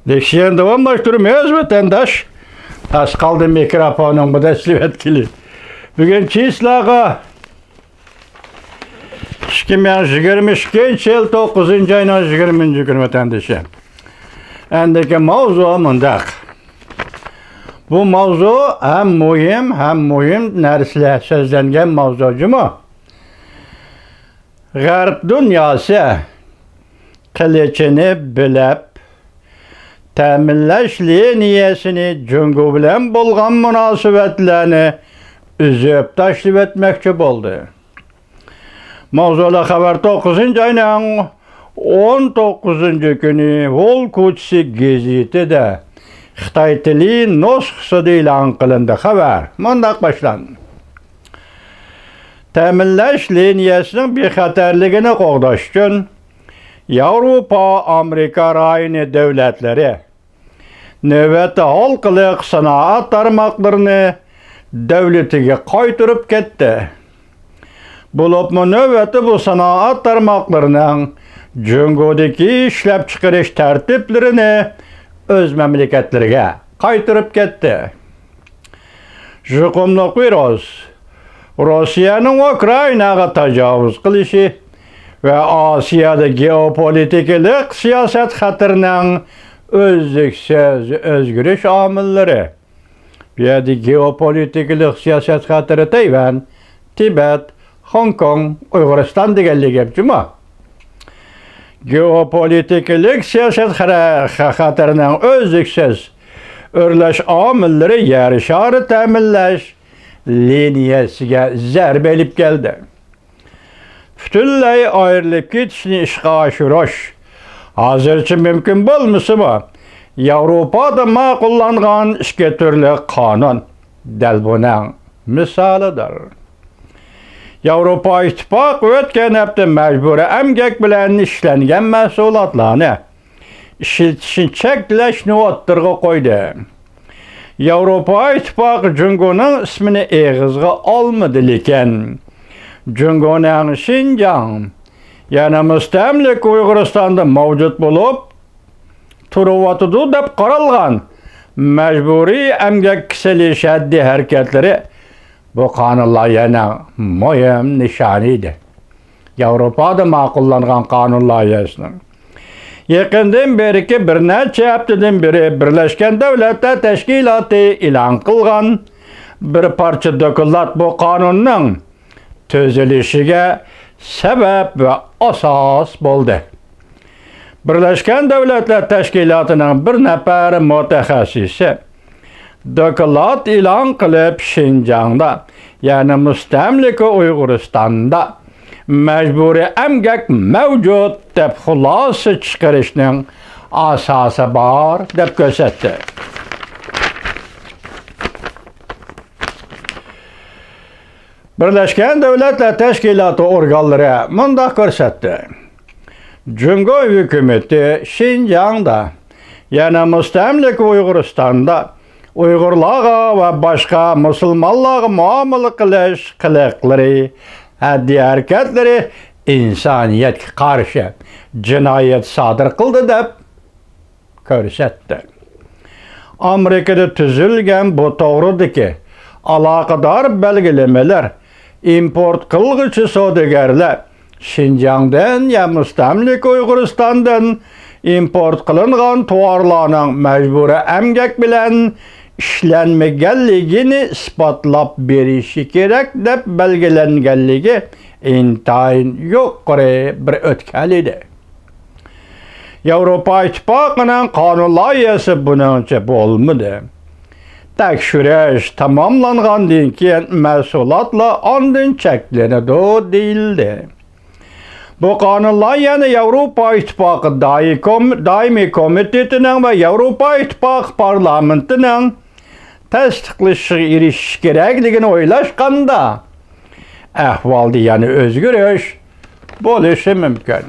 Leksiyonu davamlaştırmıyoruz vatandaş. Az kaldı mikrofonun bu da etkili. Bugün çizlağa 2022 yıl 9. ayının 20. gün vatandaşı. Endeki mavzu mındak. Bu mavzu hem mühim nersile sözlengen mavzucu mu? Garp dünyası kılıçını bilip təminləşliyi niyesini cüngü bilen bolğan münasibetlerini üzüp taşlip etmekçi boldu. Mavzula haber 9. ayının 19. günü Volkuçsi geziti de Xitay tili nusxası ilan kılındı haber. Mundak başlandı. Təminləşliyi niyesinin bir xatarligini qoğdaş üçün Avrupa, Amerika rayını devletleri növbəti halkılıq sanaat tarmaqlarını devletiga qaytırıp ketdi. Bulupmu növbəti bu sanaat tarmaqlarının cüngudaki işlep çıkarış tertiplerini öz memleketlerine qaytırıp ketdi. Jukumluq virus Rusiyanın Ukraynaga tecavüz kılışı ve Asya'da geopolitiklik siyaset hatırının özlüksüz özgürüş amilleri. Bir de geopolitiklik siyaset hatırı Tayvan, Tibet, Hong Kong, Uygurustan digelli gepcuma. Geopolitiklik siyaset hatırının özlüksüz örleş amilleri yarışarı teminleş liniyesiga zerbelip geldi. Bütünlüğü ayrılıp gitişini işga aşırış. Hazırçı mümkün bolmasa mı? Avrupa'da maqullanğan iki türlü kanun del bunun misalıdır. Avrupa İttifaqı ötken hepde mecburi emgek bilen işlengen mesulatlarını işletişin çekleşini ottırğı koydu. Avrupa İttifaqı Cungunun ismini eğizge almadı liken Cungunun Şinjan yani müstemlik Uyguristan'da mevcut bulup turuvatıdı dep qaralgan mecburi emgek kiseli şeddi hareketleri bu kanunlar yana mühim nişanıydı. Avrupa'da maqullanğan kanun layihəsinin. Yakından beri bir neçe haftadan beri Birleşken Devletler Teşkilatı ilan kılgan bir parça dokulat bu kanunun tözülüşüge sebep ve asas boldu. Birleşken Devletler Teşkilatı'nın bir nefer mütehassisi dokulat ilan kılıp Şinjan'da yani müstemlik Uyguristan'da mecburi emgek mevcut dep hulası çıkarışının asası var dep gösterdi. Birleşken Devletler Teşkilatı organları mındak gösterdi. Cungo hükümeti Şinjan'da yani müstemlik Uyguristan'da Uygurlarga ve başka Müslümanlarga muamele kılış kılıkları haddi hareketleri insaniyet karşı cinayet sadır kıldı dep körsetti. Amerika'da tüzülgen bu doğrudaki alakadar belgelemeler import kılgıcı sodagerler Şinjan'dan ya müstemlik Uyguristan'dan import kılıngan tuvarlarının mecburi emgek bilen işlenmegenligini ispatlap berişi gerek dep belgelengenligi intayin yuqori bir ötkel idi. Avrupa İttifaqının kanun layihasi bununca bolmadı. Tekşüreş tamamlanğandan keyin mesulatla andın çeklenedi değildi. Bu kanun layihani Avrupa İttifaqı daimi komitetinin ve Avrupa İttifaqı parlamentinin tasdiqlashi eriş kerakligini o'ylashganda ahvolda yani o'zgarish bo'lishi mumkin.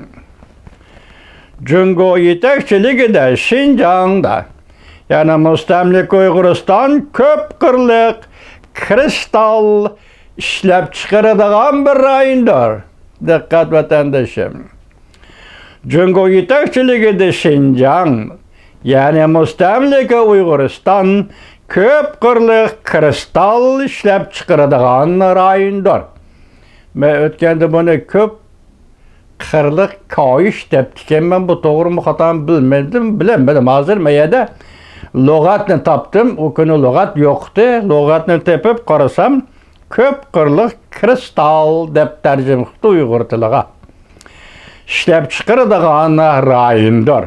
Jungo yetakchiligida Şinjan'da yani müstemlik Uyg'uriston ko'p qirliq kristal ishlab chiqaradigan bir rayondir. Dikkat vatandaşım. Jungo yetakchiligida Şinjan Yani Müstemleke Uyg'uriston köp qirliq kristal ishlab chiqaradigan rayondir. Men o'tganda buni köp qirliq koyish debdiken, men bu to'g'rimi xatomi bilmedim. Hozir meyada lug'atni topdim. O kuni lug'at yo'qdi. Lug'atni tepib qarasam, köp qirliq kristal deb tarjima qildi Uyg'ur tiliga. İşlep çıkaradigan rayondir.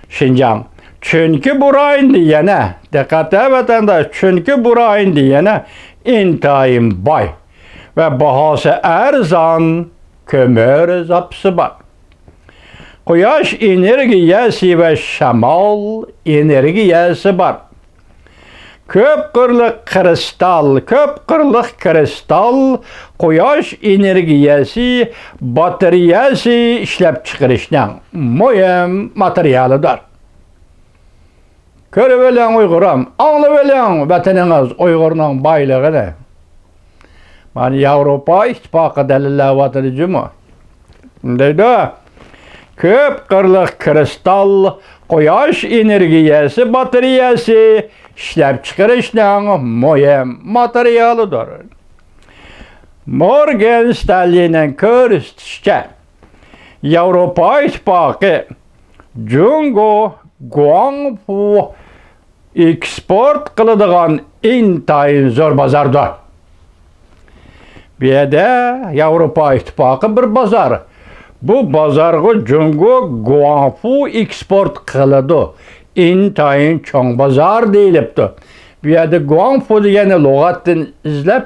Şinjan. Çünkü bu rayon diyene, dikkat vatandaş, çünkü bu rayon diyene intayim bay ve bahası erzan kömür zapsı var. Quyosh energiyasi ve shamol energiyasi var. Köp qirliq kristal, quyosh energiyasi, batareyasi ishlab chiqarishning muhim materialidir. Ko'rib oling Uyg'urim, anglab oling vatanimiz Uyg'urning boyligini. Mana Yevropa ittifoqi dalillatyapti jumi. Deydi, köp qirliq kristal, quyosh energiyasi, batareyasi ishlab chiqarishning muhim materialidir. Morgan Stanley'nin ko'rsatishicha, Yevropa ittifoqi Jungo Guangfu eksport qiladigan intayin zo'r bozordir. Bu yerda Yevropa ittifoqi bir bozor. Bu bozorga Jungo Guangfu eksport qiladi. İntayin çoğ bozor deyilibdi. Bu yerda Guangfu degani lug'atdan izlab,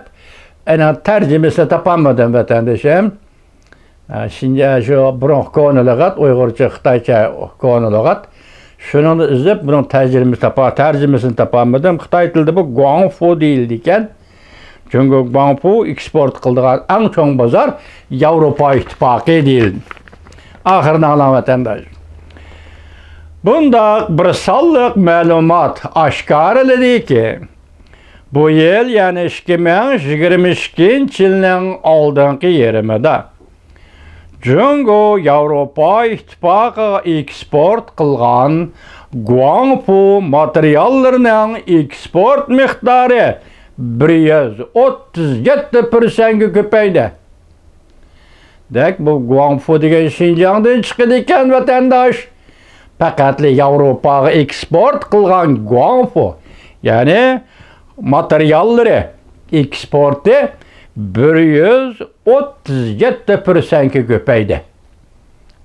ana tarjimasini topolmadim vatandoshim. Şimdi şu burun konu lug'at, Uyg'urcha, Xitoycha konu lug'at. Şunu izlab, bunun tarjimasini topolmadim. Xitoy tilida bu Guangfu deyildi ekan. Çünkü Guangfu eksport qiladigan eng çoğ bozor Yevropa ittifoqi deyildi. Ahirini alan vatandosh. Bunda bir sonliq ma'lumot oshkorladi ki, bu yil, yani 2022 yilning oldingi yerimida Jungo Yevropa ittifoqi eksport qilgan Guangfu materiallarining eksport miqdori 137% ko'paydi. Dek bu Guangfu degan Xinjiangdan chiqadi ekan vatandosh. Faqat Yevropaga eksport qilgan Guangfu, yani materiallari eksporti 137% ko'paydi.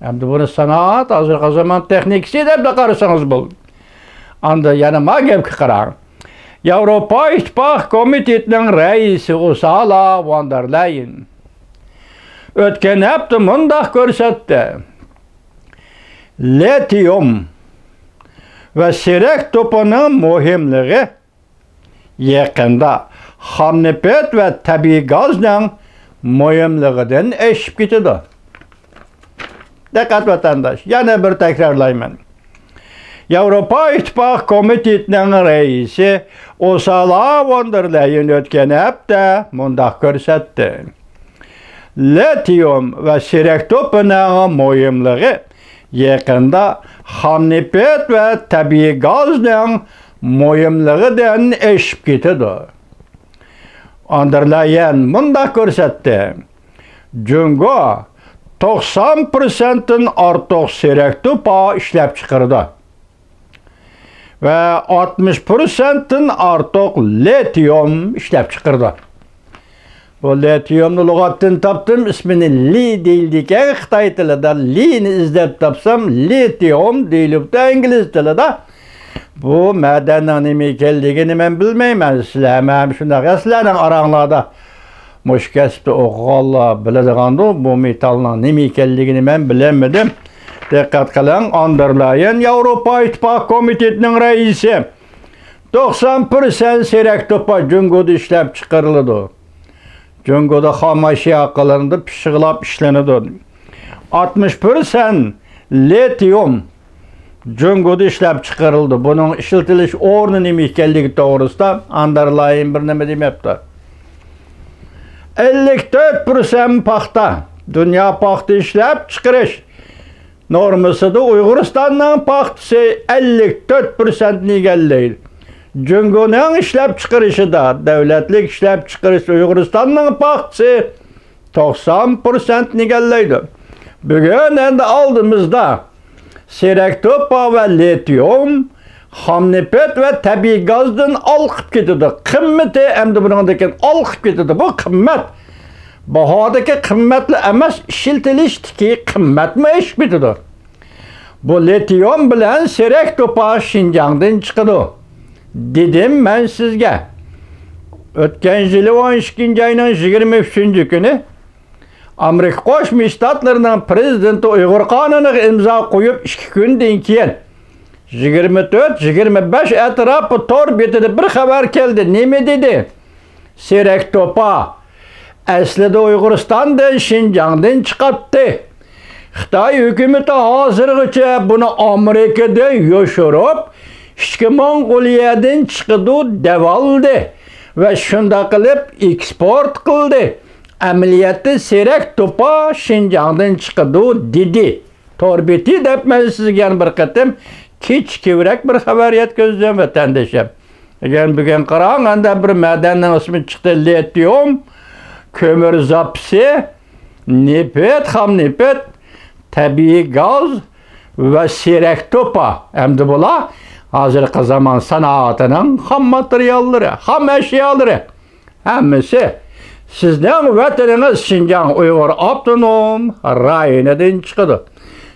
Endi buni sanoat, hozirgi zamon texnikasi deb qarasangiz bo'ladi. Anda yana ma gapga qarang. Yevropa İttifaq Komitetining raisi Ursula von der Leyen o'tgan hafta mundaq ko'rsatdi. Litium ve sirak topining muhimligi yaqinda xomnefet ve tabiiy gazning muhimligidan oshib ketadi. Diqqat vatandosh, yana bir takrorlayman. Yevropa İttifaq Komitetining raisi Ursula von der Leyen o'tgan hafta mundaq ko'rsatdi. Litium ve sirak topining muhimligi yaqinda xomnefet ve tabiiy gazning muhimligidan oshib ketadi. Von der Leyen mundaq ko'rsatdi. Jungo 90%dan ortiq sirak to'pa ishlab chiqardi ve 60%dan ortiq litium ishlab chiqardi. Bu litiumni lug'atdan topdim, ismini li deyildi ekan Xitoy tilida. Li'ni izlab topsam litium deyilibdi ingliz tilida. Bu madanning nima ekanligini men bilmayman. Sizlar ham shunday, sizlarning oranglarda mush kasbni o'qiganlar biladiganda bu metallning nima ekanligini men bilmadim. Diqqat qiling, Von der Leyen Yevropa İttifaq Komitetining raisi 90% sirak to'pa Jungoda ishlab chiqariladi. Jungoda xom ashyo qilinadi, pishiqlab ishlanadi. 60% litium Jungoda ishlab chiqarildi. Buning ishlatilish o'rni nima ekanligi to'g'risida Von der Leyen bir nima demabdi. 54% paxta, dunyo paxta ishlab chiqarish norması da Uyg'uristonning paxtasi 54%ni egallaydi. Jungoning ishlab chiqarishida davlatlik ishlab chiqarish Uyg'uristonning paxtasi 90%ni egallaydi. Bugun endi oldimizda serak topa va litium, xomnefet va tabiiy gazdan olqib ketadi. Qimmati endi buningdan olqib ketadi. Bu qimmat. Bahodagi qimmatli emas, ishiltilishdiki qimmatmi ish bitadi. Bu litium bilan serak topa Şinjandan chiqadi. Dedim men sizga. O'tgan yili 12-oyning 23-kuni Amerika Qo'shma Shtatlarining prezidenti Uyg'ur qonuniga imzo qo'yib 2 kundan keyin 24-25 atrofi tor betida bir xabar keldi. Nima dedi? Serak topa aslida Uyg'uristondan Şinjandan chiqibdi. Xitoy hukumati hozirgacha buni Amerikada yoshirib, Ishki Mong'oliyadan chiqdi deb oldi va shunda qilib eksport qildi. Amaliyotda serak topa Şinjandan chiqdi dedi. Torbeti deb men sizga bir qatim kechkivrak bir xabar yetkazdim vatandoshim. Agar bugun qarang, anda bir madanning ismi chiqdi, litium, ko'mir zapisi, nefet, xomnefet, tabiiy gaz va serak topa. Endi bular hozirgi zamon sanoatining ham materiallari, ham ashyolari. Hammasi sizning vataningiz Şinjan Uyg'ur avtonom rayonidan chiqadi.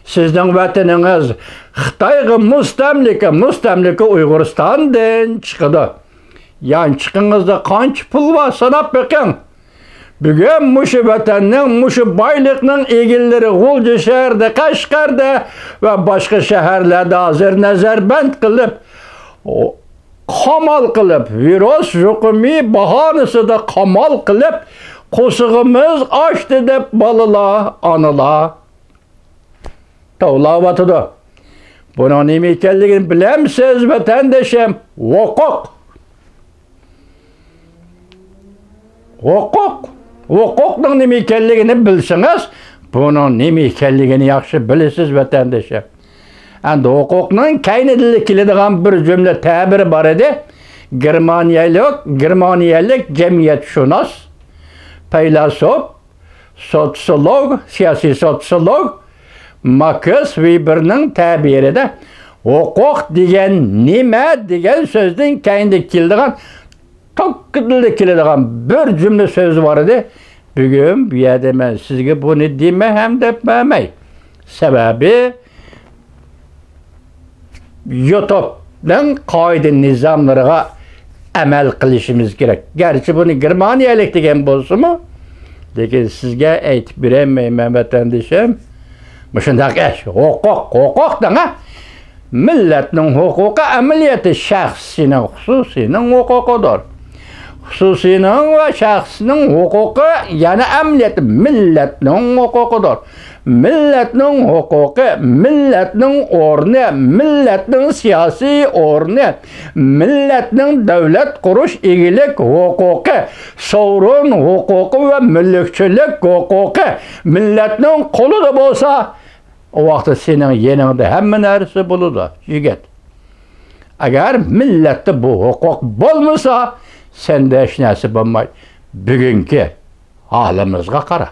Sizning vataningiz Xitoyga mustamlika Uyg'uristondan chiqadi. Yanchiqingizda qancha pul bor sanab beqing. Bugun mushu vatanning, mushu boylikning egillari G'ulji shahrida, Qashqarda va boshqa shaharlarda hozir nazarband qilib, qamal qilib, virus yuqumi bahonasida qamal qilib, qo'shig'imiz oshdi deb bolalar, onalar tovlayotdi. Buning nima ekanligini bilamsiz vatandoshim? Huquqning nima ekanligini bilsangiz, buning nima ekanligini yaxshi bilasiz vatandoshim. Endi huquqning kaynida keladigan bir jumla ta'biri bor edi. Germaniyalik jamiyatshunos, faylasuf, sotsiolog, siyosiy sotsiolog Max Weberning ta'birida huquq degan nima degan so'zning kaynida keladigan tokkidildi keladigan bir jumla so'z bor edi. Bugun bu yerda men sizga buni dema ham deb bo'lmay. Sababi YouTube'dan qoida nizomlariga amal qilishimiz kerak. Garchi buni Germaniyalik degan bo'lsa-mu, lekin sizga aytib bermayman vatandoshim. Shundaq ish, huquq danga millatning huquqi amaliyoti shaxsining, xususining huquqidir. Xususining va shaxsining huquqi yana amaliyoti millatning huquqidir. Millatning huquqi, millatning o'rni, millatning siyosiy o'rni, millatning davlat qurish egilik huquqi, sovrin huquqi va mulkchilik huquqi millatning qo'lida bo'lsa, o vaqtda sening yeningda hamma narsa bo'ladi, yigit. Agar millatda bu huquq bo'lmasa, senda hech narsa bo'lmaydi. Bugungi holimizga qara.